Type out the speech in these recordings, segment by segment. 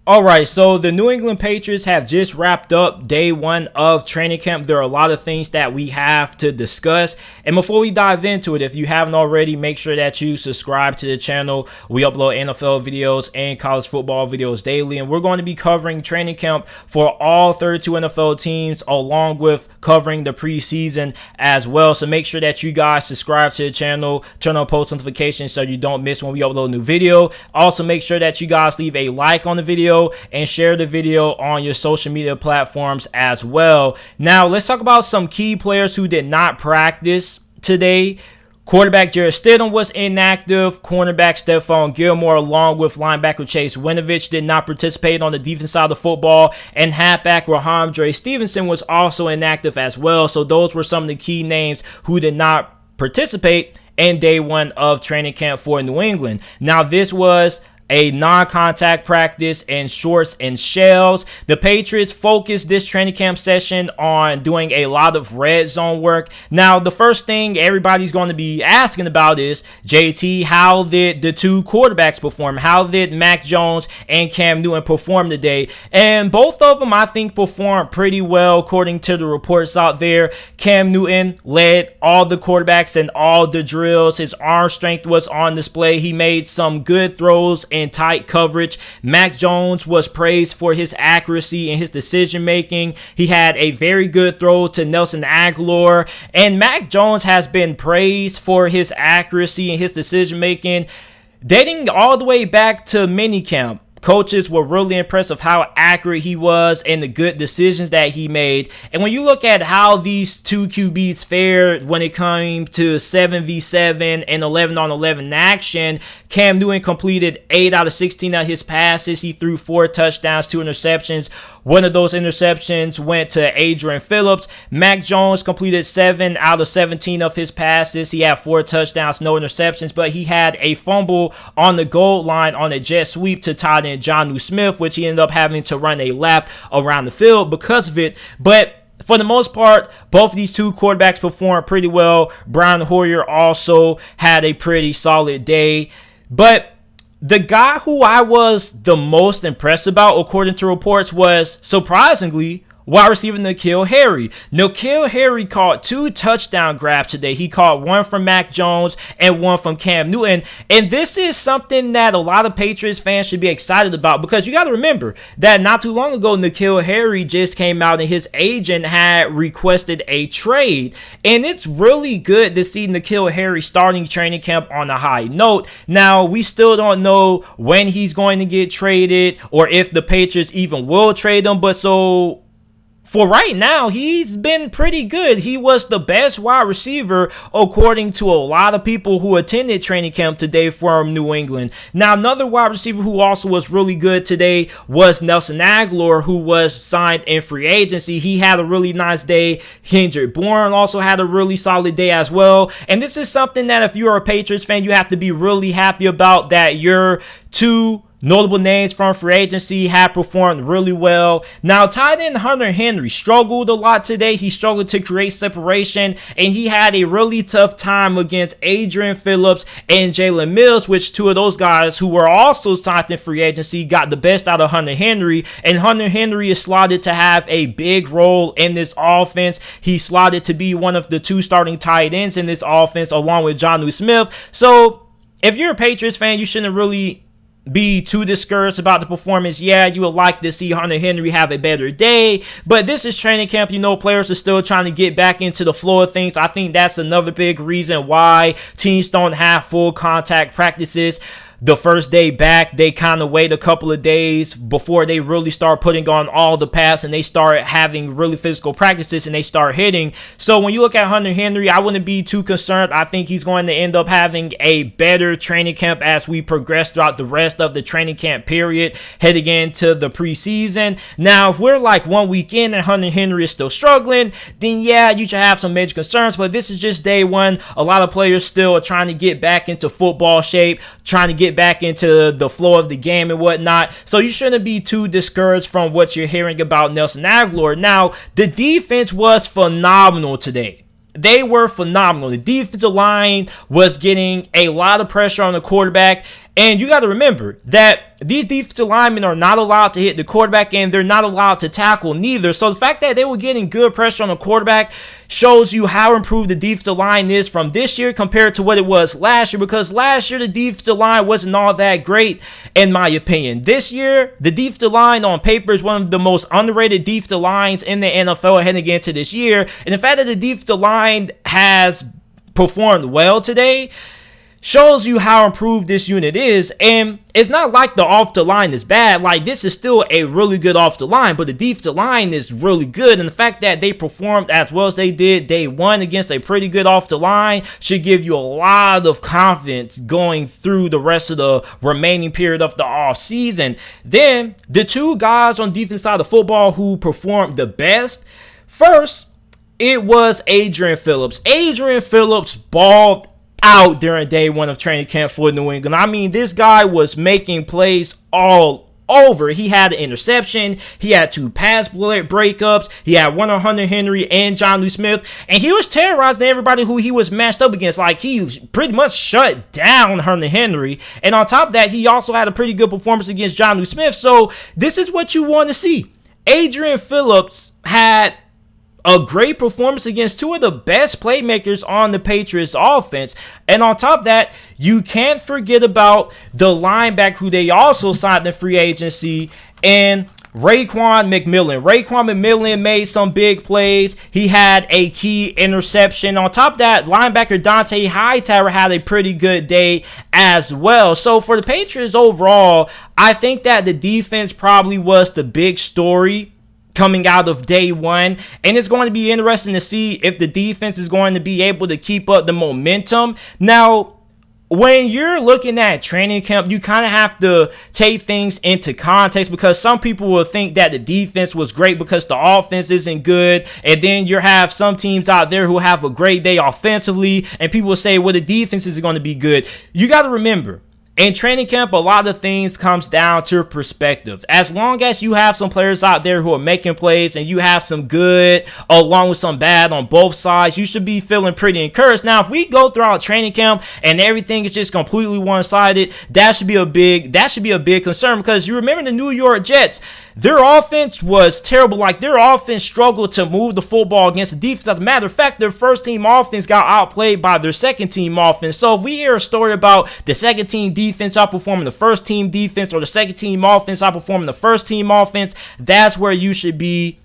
All right, so the New England Patriots have just wrapped up day one of training camp. There are a lot of things that we have to discuss. And before we dive into it, if you haven't already, make sure that you subscribe to the channel. We upload NFL videos and college football videos daily. And we're going to be covering training camp for all 32 NFL teams, along with covering the preseason as well. So make sure that you guys subscribe to the channel, turn on post notifications so you don't miss when we upload a new video. Also, make sure that you guys leave a like on the video and share the video on your social media platforms as well. Now, let's talk about some key players who did not practice today. Quarterback Jarrett Stidham was inactive. Cornerback Stephon Gilmore, along with linebacker Chase Winovich, did not participate on the defense side of the football. And halfback Rahamdre Stevenson was also inactive as well. So those were some of the key names who did not participate in day one of training camp for New England. Now, this was a non-contact practice in shorts and shells. The Patriots focused this training camp session on doing a lot of red zone work. Now, the first thing everybody's going to be asking about is, JT, how did the two quarterbacks perform? How did Mac Jones and Cam Newton perform today? And both of them, I think, performed pretty well according to the reports out there. Cam Newton led all the quarterbacks in all the drills. His arm strength was on display. He made some good throws in tight coverage. Mac Jones was praised for his accuracy and his decision making. He had a very good throw to Nelson Agholor, and Mac Jones has been praised for his accuracy and his decision making dating all the way back to minicamp. Coaches were really impressed with how accurate he was and the good decisions that he made. And when you look at how these two QBs fared when it came to 7v7 and 11-on-11 action, Cam Newton completed 8 out of 16 of his passes. He threw 4 touchdowns, 2 interceptions. One of those interceptions went to Adrian Phillips. Mac Jones completed 7 out of 17 of his passes. He had 4 touchdowns, no interceptions, but he had a fumble on the goal line on a jet sweep to tight end Jonnu Smith, which he ended up having to run a lap around the field because of it. But for the most part, both of these two quarterbacks performed pretty well. Brian Hoyer also had a pretty solid day. But the guy who I was the most impressed about, according to reports, was, surprisingly, wide receiver N'Keal Harry. N'Keal Harry caught 2 touchdown grabs today. He caught one from Mac Jones and one from Cam Newton. And this is something that a lot of Patriots fans should be excited about, because you got to remember that not too long ago, N'Keal Harry just came out and his agent had requested a trade. And it's really good to see N'Keal Harry starting training camp on a high note. Now, we still don't know when he's going to get traded or if the Patriots even will trade him. But so for right now, he's been pretty good. He was the best wide receiver, according to a lot of people who attended training camp today from New England. Now, another wide receiver who also was really good today was Nelson Agholor, who was signed in free agency. He had a really nice day. Kendrick Bourne also had a really solid day as well. And this is something that if you're a Patriots fan, you have to be really happy about, that your two notable names from free agency have performed really well. Now, tight end Hunter Henry struggled a lot today. He struggled to create separation, and he had a really tough time against Adrian Phillips and Jalen Mills, which two of those guys who were also signed in free agency got the best out of Hunter Henry. And Hunter Henry is slotted to have a big role in this offense. He's slotted to be one of the 2 starting tight ends in this offense, along with Jonnu Smith. So if you're a Patriots fan, you shouldn't really be too discouraged about the performance. Yeah, you would like to see Hunter Henry have a better day, but this is training camp. You know, players are still trying to get back into the flow of things. I think that's another big reason why teams don't have full contact practices. The first day back, they kind of wait a couple of days before they really start putting on all the pass, and they start having really physical practices and they start hitting. So when you look at Hunter Henry, I wouldn't be too concerned. I think he's going to end up having a better training camp as we progress throughout the rest of the training camp period, heading into the preseason. Now, if we're like 1 week in and Hunter Henry is still struggling, then yeah, you should have some major concerns. But this is just day one. A lot of players still are trying to get back into football shape, trying to get back into the flow of the game and whatnot. So you shouldn't be too discouraged from what you're hearing about Nelson Agholor. Now, the defense was phenomenal today. They were phenomenal. The defensive line was getting a lot of pressure on the quarterback. And you got to remember that these defensive linemen are not allowed to hit the quarterback, and they're not allowed to tackle neither. So the fact that they were getting good pressure on the quarterback shows you how improved the defensive line is from this year compared to what it was last year, because last year the defensive line wasn't all that great in my opinion. This year, the defensive line on paper is one of the most underrated defensive lines in the NFL heading into this year. And the fact that the defensive line has performed well today shows you how improved this unit is. And it's not like the offensive line is bad. Like, this is still a really good offensive line, but the defensive line is really good. And the fact that they performed as well as they did day one against a pretty good offensive line should give you a lot of confidence going through the rest of the remaining period of the offseason. Then, the two guys on the defense side of football who performed the best, first, it was Adrian Phillips. Adrian Phillips balled out during day one of training camp for New England. I mean, this guy was making plays all over. He had an interception. He had 2 pass breakups. He had one on Hunter Henry and Jonnu Smith. And he was terrorizing everybody who he was matched up against. Like, he pretty much shut down Hunter Henry. And on top of that, he also had a pretty good performance against Jonnu Smith. So this is what you want to see. Adrian Phillips had a great performance against 2 of the best playmakers on the Patriots offense. And on top of that, you can't forget about the linebacker who they also signed in free agency, and Raekwon McMillan. Raekwon McMillan made some big plays. He had a key interception. On top of that, linebacker Dante Hightower had a pretty good day as well. So for the Patriots overall, I think that the defense probably was the big story coming out of day one, and it's going to be interesting to see if the defense is going to be able to keep up the momentum. Now, when you're looking at training camp, you kind of have to take things into context, because some people will think that the defense was great because the offense isn't good, and then you have some teams out there who have a great day offensively, and people will say, well, the defense is going to be good. You got to remember, in training camp, a lot of things comes down to perspective. As long as you have some players out there who are making plays and you have some good along with some bad on both sides, you should be feeling pretty encouraged. Now, if we go throughout training camp and everything is just completely one-sided, that should be a big concern, because you remember the New York Jets, their offense was terrible. Like, their offense struggled to move the football against the defense. As a matter of fact, their first team offense got outplayed by their second team offense. So if we hear a story about the second team defense outperforming the first team defense, or the second team offense outperforming the first team offense, that's where you should be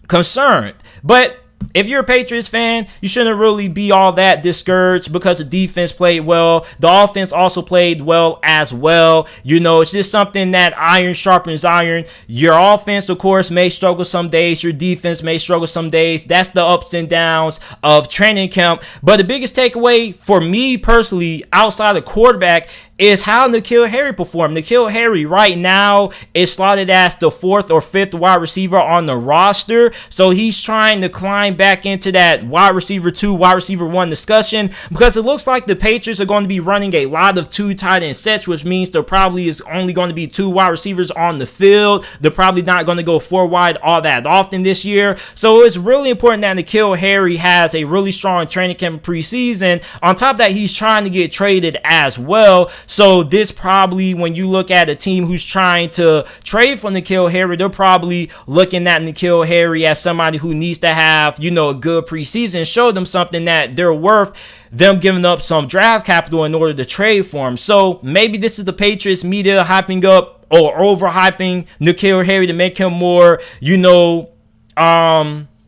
concerned. But if you're a Patriots fan, you shouldn't really be all that discouraged, because the defense played well. The offense also played well as well. You know, it's just something that iron sharpens iron. Your offense, of course, may struggle some days. Your defense may struggle some days. That's the ups and downs of training camp. But the biggest takeaway for me personally, outside of quarterback, is how N'Keal Harry performed. N'Keal Harry right now is slotted as the 4th or 5th wide receiver on the roster. So he's trying to climb back into that wide receiver 2, wide receiver 1 discussion, because it looks like the Patriots are going to be running a lot of 2 tight end sets, which means there probably is only going to be 2 wide receivers on the field. They're probably not going to go 4 wide all that often this year. So it's really important that N'Keal Harry has a really strong training camp preseason. On top of that, he's trying to get traded as well. So this probably, when you look at a team who's trying to trade for N'Keal Harry, they're probably looking at N'Keal Harry as somebody who needs to have, you know, a good preseason, show them something that they're worth, them giving up some draft capital in order to trade for him. So maybe this is the Patriots media hyping up or overhyping N'Keal Harry to make him more, you know,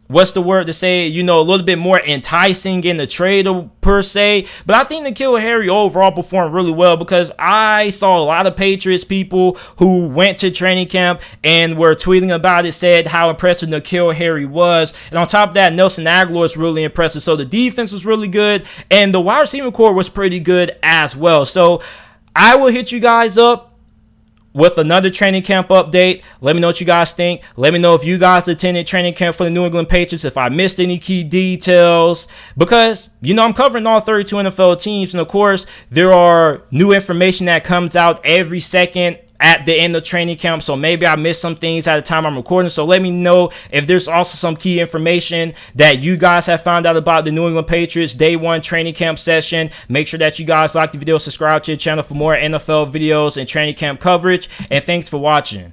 what's the word to say, you know, a little bit more enticing in the trade per se. But I think N'Keal Harry overall performed really well, because I saw a lot of Patriots people who went to training camp and were tweeting about it, said how impressive N'Keal Harry was. And on top of that, Nelson Agholor is really impressive. So the defense was really good, and the wide receiver core was pretty good as well. So I will hit you guys up with another training camp update. Let me know what you guys think. Let me know if you guys attended training camp for the New England Patriots, if I missed any key details, because, you know, I'm covering all 32 NFL teams, and of course, there are new information that comes out every second at the end of training camp, so maybe I missed some things at the time I'm recording. So let me know if there's also some key information that you guys have found out about the New England Patriots day 1 training camp session. Make sure that you guys like the video, subscribe to the channel for more NFL videos and training camp coverage, and thanks for watching.